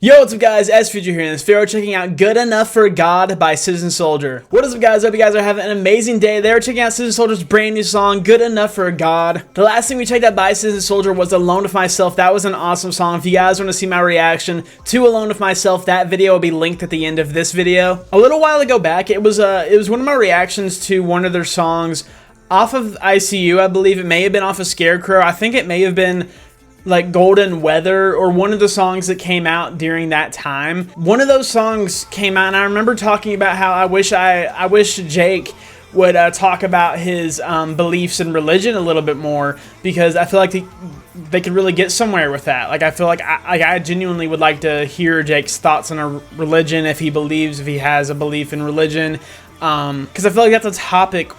Yo, what's up guys, S Future here in this video, checking out Good Enough for God by Citizen Soldier. What is up guys, hope you guys are having an amazing day. They were checking out Citizen Soldier's brand new song, Good Enough for God. The last thing we checked out by Citizen Soldier was Alone with Myself. That was an awesome song. If you guys want to see my reaction to Alone with Myself, that video will be linked at the end of this video. A little while ago back, it was one of my reactions to one of their songs off of ICU, I believe. It may have been off of Scarecrow. I think it may have been like Golden Weather or one of the songs that came out during that time. One of those songs came out and I remember talking about how I wish Jake would talk about his beliefs in religion a little bit more, because I feel like they could really get somewhere with that. Like I feel like I genuinely would like to hear Jake's thoughts on a religion, if he has a belief in religion, because I feel like that's a topic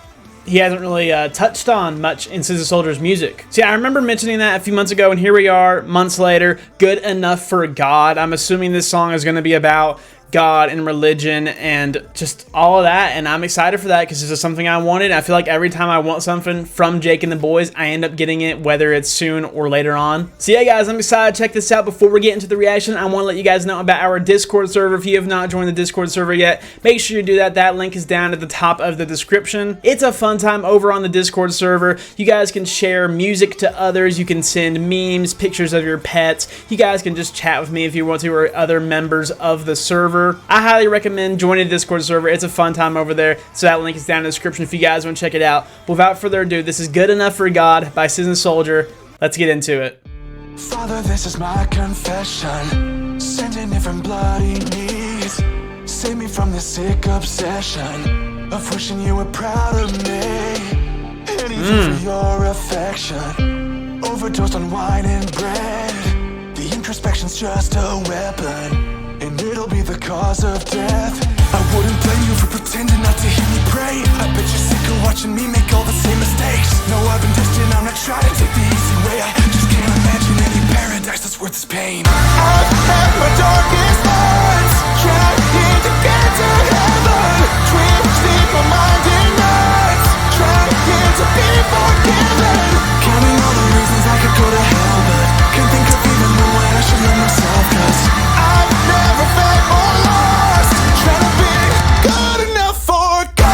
he hasn't really touched on much in Citizen Soldier's music. So yeah, I remember mentioning that a few months ago, and here we are, months later, Good Enough for God. I'm assuming this song is going to be about God and religion and just all of that, and I'm excited for that because this is something I wanted. I feel like every time I want something from Jake and the boys, I end up getting it, whether it's soon or later on. So yeah guys, I'm excited to check this out. Before we get into the reaction, I want to let you guys know about our Discord server. If you have not joined the Discord server yet, make sure you do that. That link is down at the top of the description. It's a fun time over on the Discord server. You guys can share music to others, you can send memes, pictures of your pets, you guys can just chat with me if you want to, or other members of the server. I highly recommend joining the Discord server. It's a fun time over there, so that link is down in the description if you guys want to check it out. Without further ado, this is Good Enough for God by Citizen Soldier. Let's get into it. Father, this is my confession, sending it from bloody knees. Save me from this sick obsession of wishing you were proud of me. Anything for your affection, overdosed on wine and bread. The introspection's just a weapon, and it'll be the cause of death. I wouldn't blame you for pretending not to hear me pray. I bet you're sick of watching me make all the same mistakes. No, I've been destined, I'm not trying to take the easy way. I just can't imagine any paradise that's worth this pain. I've had my darkest nights, trying to get to heaven, twisting my mind in knots, trying to be forgiven, counting all the reasons I could go to hell, but can't think of even the way I should love myself, cause I've never felt more lost, trying to be good enough for God.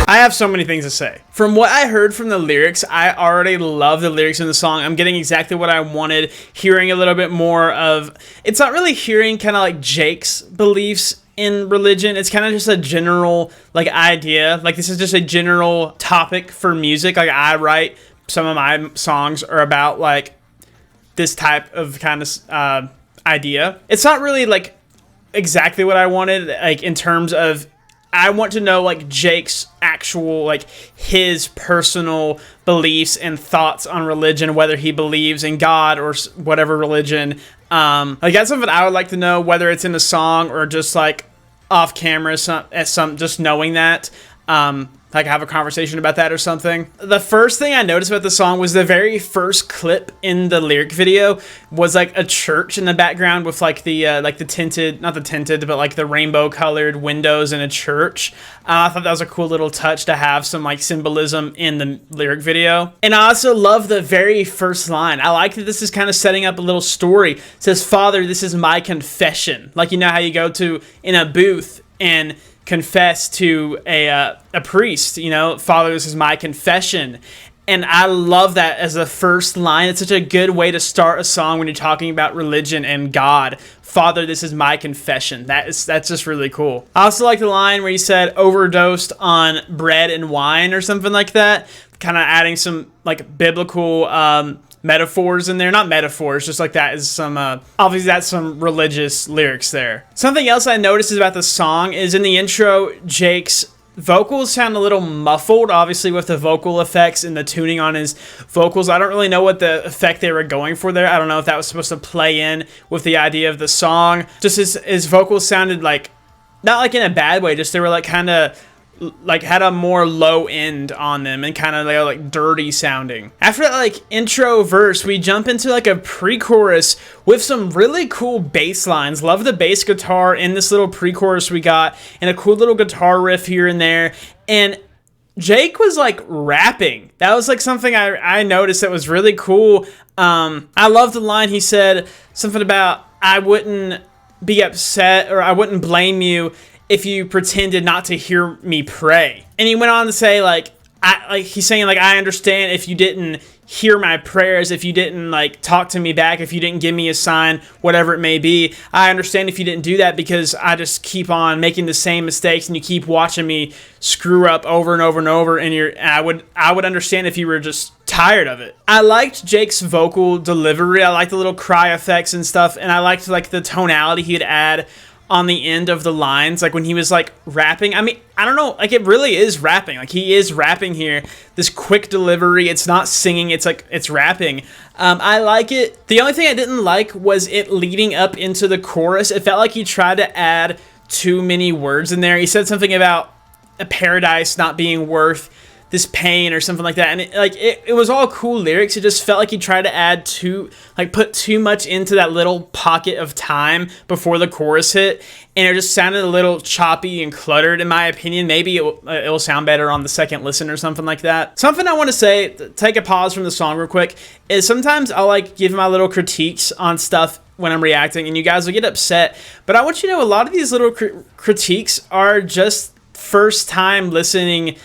I have so many things to say. From what I heard from the lyrics, I already love the lyrics in the song. I'm getting exactly what I wanted, hearing a little bit more of, it's not really hearing kind of like Jake's beliefs in religion. It's kind of just a general like idea. Like this is just a general topic for music. Like I write, some of my songs are about like this type of kind of idea. It's not really like exactly what I wanted, like in terms of, I want to know like Jake's actual, like his personal beliefs and thoughts on religion, whether he believes in God or whatever religion. Like that's something I would like to know, whether it's in the song or just like off camera, just knowing that. Like have a conversation about that or something. The first thing I noticed about the song was the very first clip in the lyric video was like a church in the background with like the tinted, not the tinted, but like the rainbow colored windows in a church. I thought that was a cool little touch to have some like symbolism in the lyric video. And I also love the very first line. I like that this is kind of setting up a little story. It says, "Father, this is my confession." Like, you know how you go to in a booth and confess to a priest, you know, "Father, this is my confession." And I love that as the first line. It's such a good way to start a song when you're talking about religion and God. "Father, this is my confession." That's just really cool. I also like the line where he said overdosed on bread and wine or something like that, kind of adding some like biblical metaphors in there. Not metaphors, just like that is some obviously that's some religious lyrics there. Something else I noticed about the song is in the intro, Jake's vocals sound a little muffled, obviously with the vocal effects and the tuning on his vocals. I don't really know what the effect they were going for there. I don't know if that was supposed to play in with the idea of the song. Just his vocals sounded like, not like in a bad way, just they were like kind of like had a more low end on them and kind of like dirty sounding. After that like intro verse, we jump into like a pre-chorus with some really cool bass lines. Love the bass guitar in this little pre-chorus we got, and a cool little guitar riff here and there. And Jake was like rapping. That was like something I noticed that was really cool. I love the line he said, something about, I wouldn't be upset or I wouldn't blame you if you pretended not to hear me pray. And he went on to say, he's saying, I understand if you didn't hear my prayers, if you didn't, talk to me back, if you didn't give me a sign, whatever it may be. I understand if you didn't do that because I just keep on making the same mistakes and you keep watching me screw up over and over and over, and I would understand if you were just tired of it. I liked Jake's vocal delivery. I liked the little cry effects and stuff, and I liked, the tonality he'd add on the end of the lines, when he was rapping. I mean, I don't know, it really is rapping. He is rapping here. This quick delivery. It's not singing. It's rapping. I like it. The only thing I didn't like was it leading up into the chorus. It felt like he tried to add too many words in there. He said something about a paradise not being worth this pain or something like that, and it was all cool lyrics. It just felt like he tried to add put too much into that little pocket of time before the chorus hit, and it just sounded a little choppy and cluttered in my opinion. Maybe it will sound better on the second listen or something like that. Something I want to say, take a pause from the song real quick, is sometimes I'll give my little critiques on stuff when I'm reacting, and you guys will get upset, but I want you to know a lot of these little critiques are just first time listening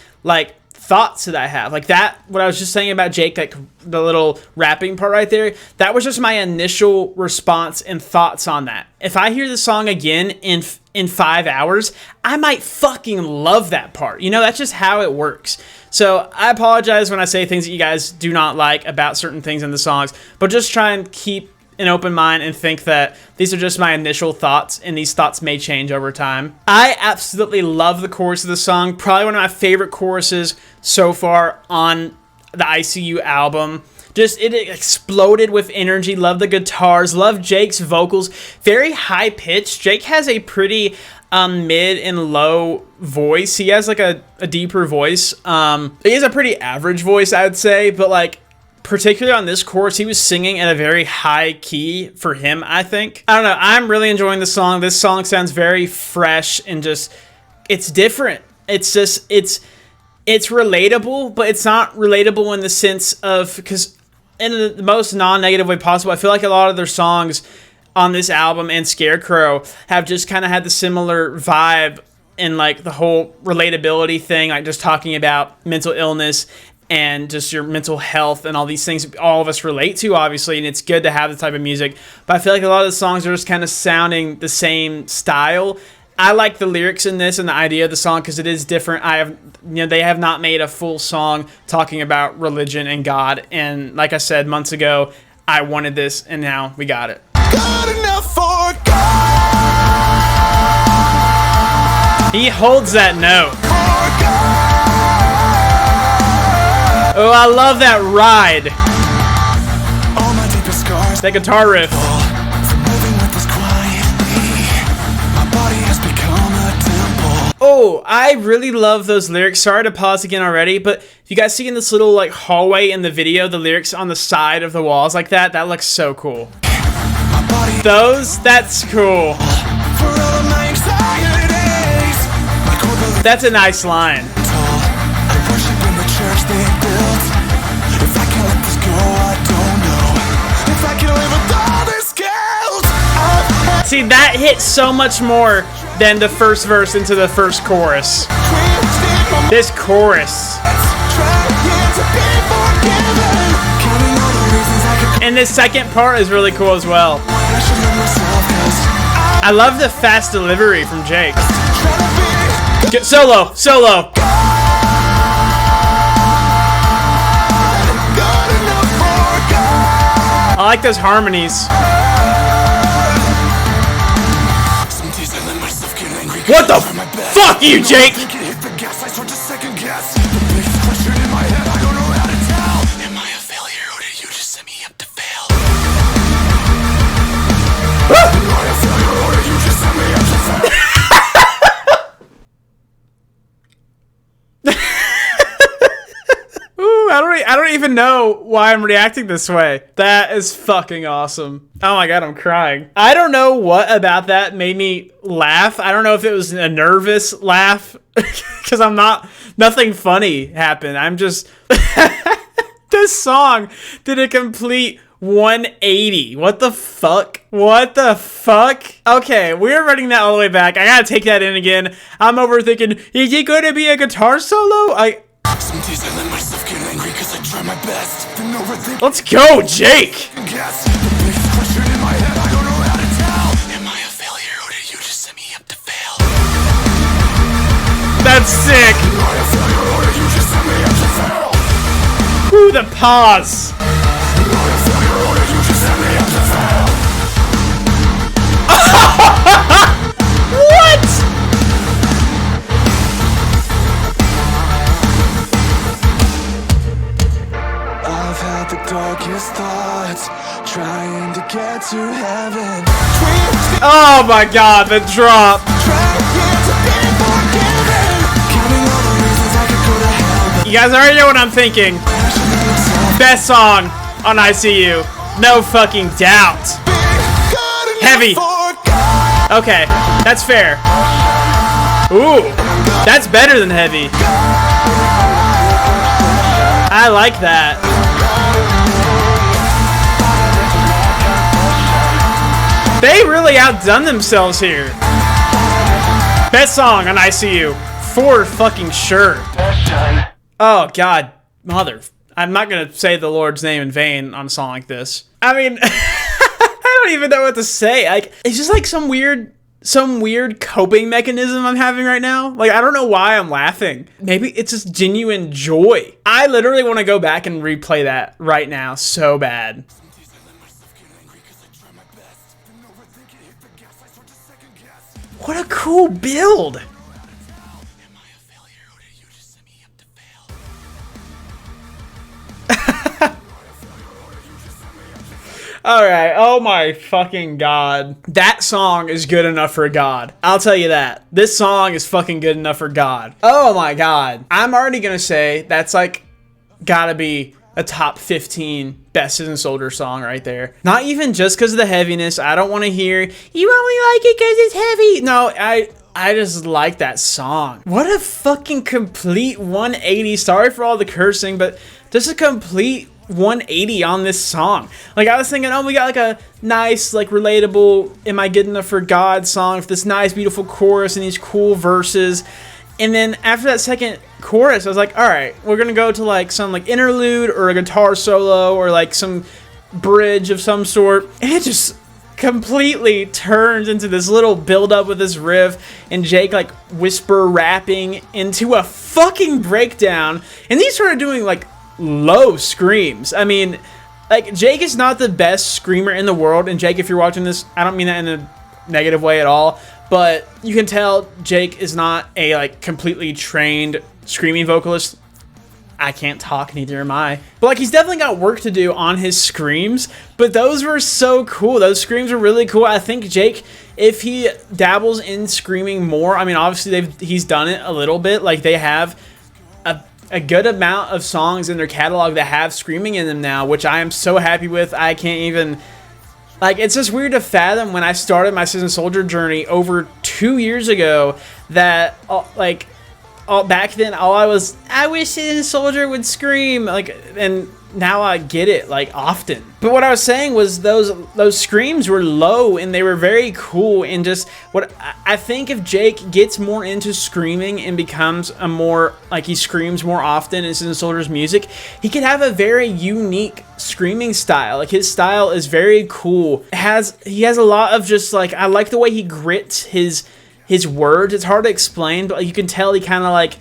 thoughts that I have. What I was just saying about Jake, the little rapping part right there, that was just my initial response and thoughts on that. If I hear the song again in 5 hours, I might fucking love that part. That's just how it works. So I apologize when I say things that you guys do not like about certain things in the songs, but just try and keep an open mind and think that these are just my initial thoughts, and these thoughts may change over time. I absolutely love the chorus of the song. Probably one of my favorite choruses so far on the ICU album. Just, it exploded with energy. Love the guitars. Love Jake's vocals. Very high pitched. Jake has a pretty mid and low voice. He has a deeper voice. He has a pretty average voice, I would say, but particularly on this chorus, he was singing at a very high key for him, I think. I don't know. I'm really enjoying the song. This song sounds very fresh and just, it's different. It's just, it's relatable, but it's not relatable in the sense of, because in the most non-negative way possible, I feel like a lot of their songs on this album and Scarecrow have just kind of had the similar vibe and the whole relatability thing, just talking about mental illness and just your mental health and all these things all of us relate to, obviously, and it's good to have this type of music. But I feel like a lot of the songs are just kind of sounding the same style. I like the lyrics in this and the idea of the song because it is different. They have not made a full song talking about religion and God, and like I said months ago, I wanted this, and now we got it. Good enough for God. He holds that note. Oh, I love that ride. All my deepest scars, that guitar riff. from living with this quietly. My body has become a temple. Oh, I really love those lyrics. Sorry to pause again already, but if you guys see in this little hallway in the video, the lyrics on the side of the walls like that looks so cool. That's cool. For all of my anxieties, my core belief That's a nice line. I worship in the church they built. If I can't let this go, I don't know if I can live with all this guilt. See, that hits so much more than the first verse into the first chorus. This chorus. And this second part is really cool as well. I love the fast delivery from Jake. Solo. I like those harmonies. What the fuck, you, Jake? I don't even know why I'm reacting this way. That is fucking awesome. Oh my god, I'm crying. I don't know what about that made me laugh. I don't know if it was a nervous laugh because nothing funny happened. I'm just this song did a complete 180. What the fuck? What the fuck? Okay, we're running that all the way back. I gotta take that in again. I'm overthinking. Is it gonna be a guitar solo? Some days I let myself get angry cause I try my best. Then overthink. Let's go, Jake! Guess the biggest question in my head, I don't know how to tell. Am I a failure or did you just set me up to fail? That's sick! Am I a failure or did you just set me up to fail? Ooh, the pause! Am I a failure or did you just set me up to fail? What? I've had the darkest thoughts, trying to get to heaven. Oh my god, the drop! You guys already know what I'm thinking. Best song on ICU. No fucking doubt. Heavy. Okay, that's fair. Ooh, that's better than Heavy. I like that. They really outdone themselves here. Best song on ICU. For fucking sure. Oh, God. Mother. I'm not going to say the Lord's name in vain on a song like this. I mean, I don't even know what to say. Like, it's just like some weird coping mechanism I'm having right now. Like, I don't know why I'm laughing. Maybe it's just genuine joy. I literally want to go back and replay that right now so bad. What a cool build. Alright, oh my fucking god. That song is good enough for God. I'll tell you that. This song is fucking good enough for God. Oh my god. I'm already gonna say that's like gotta be a top 15 best Citizen Soldier song right there. Not even just because of the heaviness. I don't want to hear, you only like it because it's heavy. No, I just like that song. What a fucking complete 180. Sorry for all the cursing, but just a complete 180 on this song. Like, I was thinking, oh, we got like a nice, like, relatable Am I Good Enough for God song with this nice, beautiful chorus and these cool verses. And then after that second chorus, I was like, all right, we're going to go to like some like interlude or a guitar solo or like some bridge of some sort. And it just completely turns into this little build up with this riff and Jake like whisper rapping into a fucking breakdown. And he started doing like low screams. I mean, like, Jake is not the best screamer in the world. And Jake, if you're watching this, I don't mean that in a negative way at all. But you can tell Jake is not a like completely trained screaming vocalist. I can't talk, neither am I. But like, he's definitely got work to do on his screams. But those were so cool. Those screams were really cool. I think Jake, if he dabbles in screaming more, I mean, obviously he's done it a little bit. Like, they have a good amount of songs in their catalog that have screaming in them now, which I am so happy with. I can't even... Like, it's just weird to fathom when I started my Citizen Soldier journey over 2 years ago that, back then, I wish Citizen Soldier would scream, like, and now I get it, like, often. But what I was saying was those screams were low and they were very cool, and just what I think if Jake gets more into screaming and becomes a more, like, he screams more often in Citizen Soldier's music, he could have a very unique screaming style. Like, his style is very cool. He has a lot of just, like, I like the way he grits his words. It's hard to explain, but you can tell he kind of like,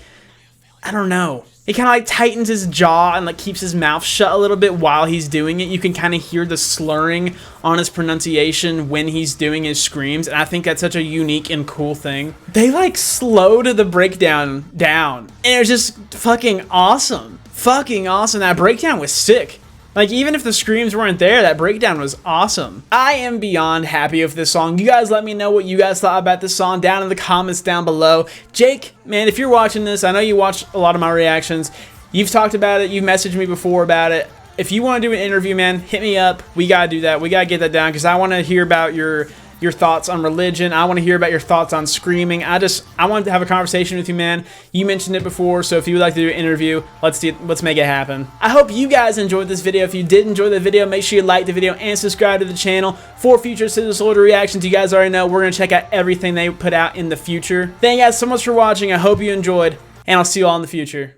I don't know. He kind of like tightens his jaw and like keeps his mouth shut a little bit while he's doing it. You can kind of hear the slurring on his pronunciation when he's doing his screams. And I think that's such a unique and cool thing. They like slowed the breakdown down. And it was just fucking awesome. Fucking awesome. That breakdown was sick. Like, even if the screams weren't there, that breakdown was awesome. I am beyond happy with this song. You guys let me know what you guys thought about this song down in the comments down below. Jake, man, if you're watching this, I know you watch a lot of my reactions. You've talked about it. You've messaged me before about it. If you want to do an interview, man, hit me up. We got to do that. We got to get that down because I want to hear about your your thoughts on religion. I want to hear about your thoughts on screaming. I wanted to have a conversation with you, man. You mentioned it before, so if you would like to do an interview, let's make it happen. I hope you guys enjoyed this video. If you did enjoy the video, make sure you like the video and subscribe to the channel for future Citizen Soldier reactions. You guys already know we're going to check out everything they put out in the future. Thank you guys so much for watching. I hope you enjoyed, and I'll see you all in the future.